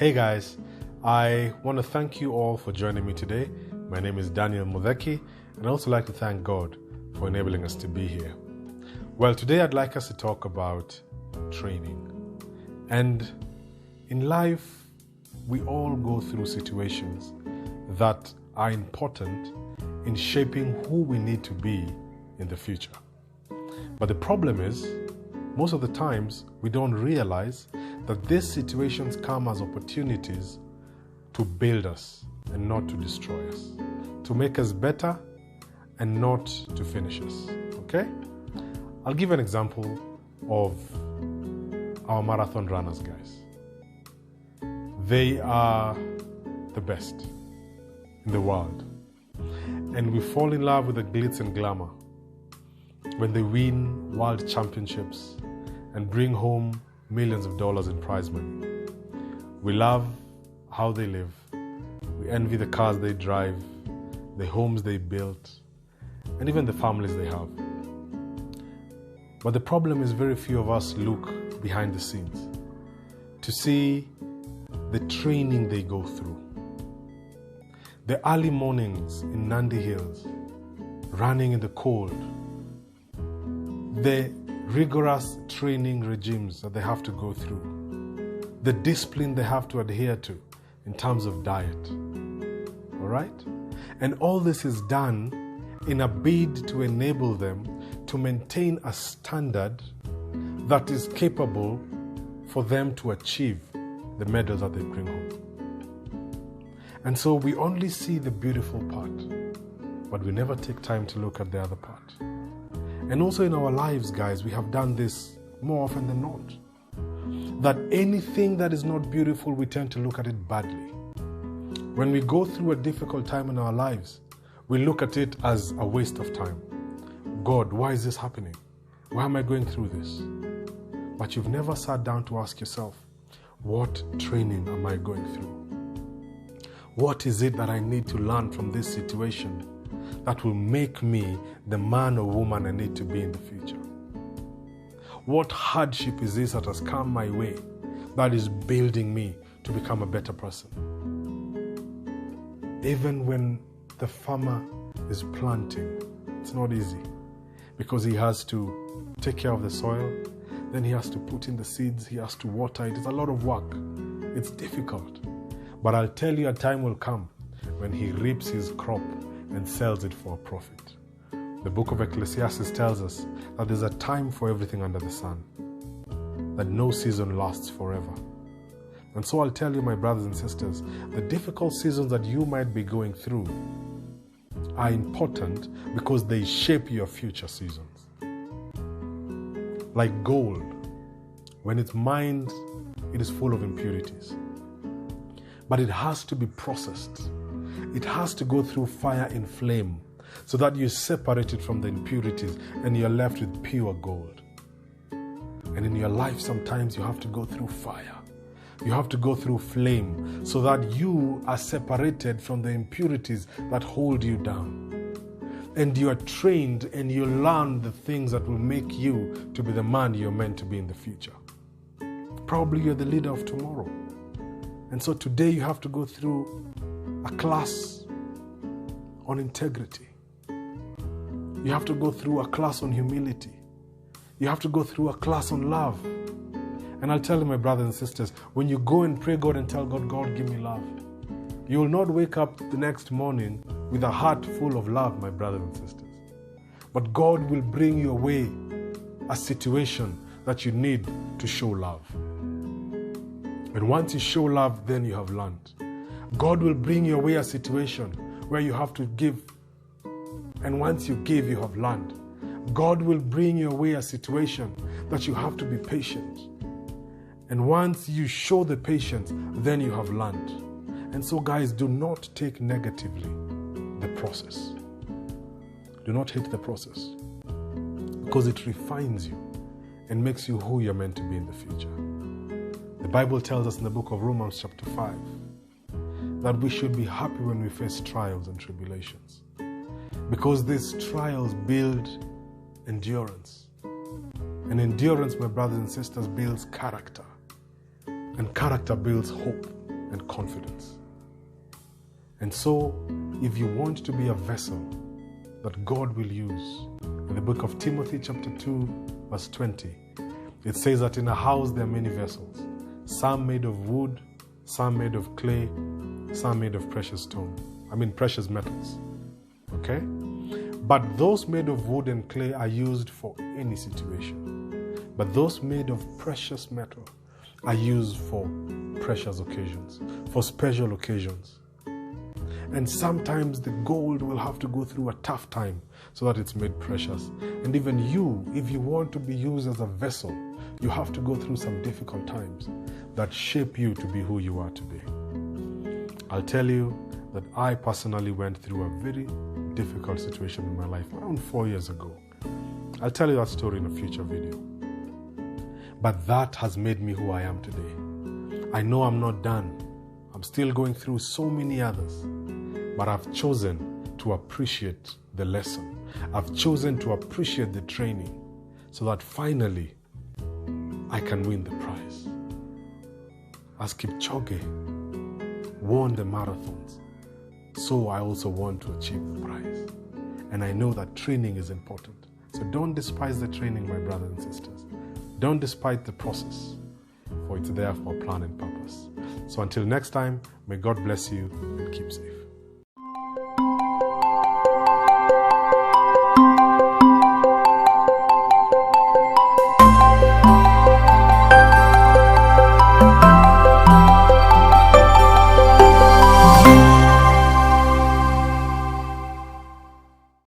Hey guys, I want to thank you all for joining me today. My name is Daniel Mudheki, and I also like to thank God for enabling us to be here. Well, today I'd like us to talk about training. And in life, we all go through situations that are important in shaping who we need to be in the future. But the problem is, most of the times, we don't realize that these situations come as opportunities to build us and not to destroy us, to make us better and not to finish us. Okay? I'll give an example of our marathon runners, guys. They are the best in the world. And we fall in love with the glitz and glamour when they win world championships and bring home millions of dollars in prize money. We love how they live. We envy the cars they drive, the homes they built, and even the families they have. But the problem is very few of us look behind the scenes to see the training they go through. The early mornings in Nandi Hills, running in the cold, the rigorous training regimes that they have to go through, the discipline they have to adhere to in terms of diet. All right? And all this is done in a bid to enable them to maintain a standard that is capable for them to achieve the medals that they bring home. And so we only see the beautiful part, but we never take time to look at the other part. And also in our lives, guys, we have done this more often than not. That anything that is not beautiful, we tend to look at it badly. When we go through a difficult time in our lives, we look at it as a waste of time. God, why is this happening? Why am I going through this? But you've never sat down to ask yourself, what training am I going through? What is it that I need to learn from this situation that will make me the man or woman I need to be in the future? What hardship is this that has come my way that is building me to become a better person? Even when the farmer is planting, it's not easy because he has to take care of the soil, then he has to put in the seeds, he has to water it. It's a lot of work. It's difficult. But I'll tell you, a time will come when he reaps his crop and sells it for a profit. The book of Ecclesiastes tells us that there's a time for everything under the sun, that no season lasts forever. And so I'll tell you, my brothers and sisters, the difficult seasons that you might be going through are important because they shape your future seasons. Like gold, when it's mined, it is full of impurities. But it has to be processed. It has to go through fire and flame so that you separate it from the impurities and you're left with pure gold. And in your life, sometimes you have to go through fire. You have to go through flame so that you are separated from the impurities that hold you down. And you are trained and you learn the things that will make you to be the man you're meant to be in the future. Probably you're the leader of tomorrow. And so today you have to go through a class on integrity. You have to go through a class on humility. You have to go through a class on love. And I'll tell you, my brothers and sisters, when you go and pray God and tell God, God, give me love, you will not wake up the next morning with a heart full of love, my brothers and sisters. But God will bring your way a situation that you need to show love. And once you show love, then you have learned. God will bring your way a situation where you have to give. And once you give, you have learned. God will bring your way a situation that you have to be patient. And once you show the patience, then you have learned. And so, guys, do not take negatively the process. Do not hate the process because it refines you and makes you who you're meant to be in the future. The Bible tells us in the book of Romans chapter 5 that we should be happy when we face trials and tribulations because these trials build endurance. And endurance, my brothers and sisters, builds character. And character builds hope. and confidence. And so, if you want to be a vessel that God will use, in the book of Timothy chapter 2, verse 20, it says that in a house there are many vessels, some made of wood, some made of clay, some made of precious metals. Okay? But those made of wood and clay are used for any situation. But those made of precious metal are used for precious occasions, for special occasions. And sometimes the gold will have to go through a tough time so that it's made precious. And even you, if you want to be used as a vessel, you have to go through some difficult times that shape you to be who you are today. I'll tell you that I personally went through a very difficult situation in my life around 4 years ago. I'll tell you that story in a future video. But that has made me who I am today. I know I'm not done. I'm still going through so many others. But I've chosen to appreciate the lesson. I've chosen to appreciate the training so that finally I can win the prize. As Kipchoge won the marathons, so I also want to achieve the prize. And I know that training is important. So don't despise the training, my brothers and sisters. Don't despise the process, for it's there for a plan and purpose. So until next time, may God bless you and keep safe.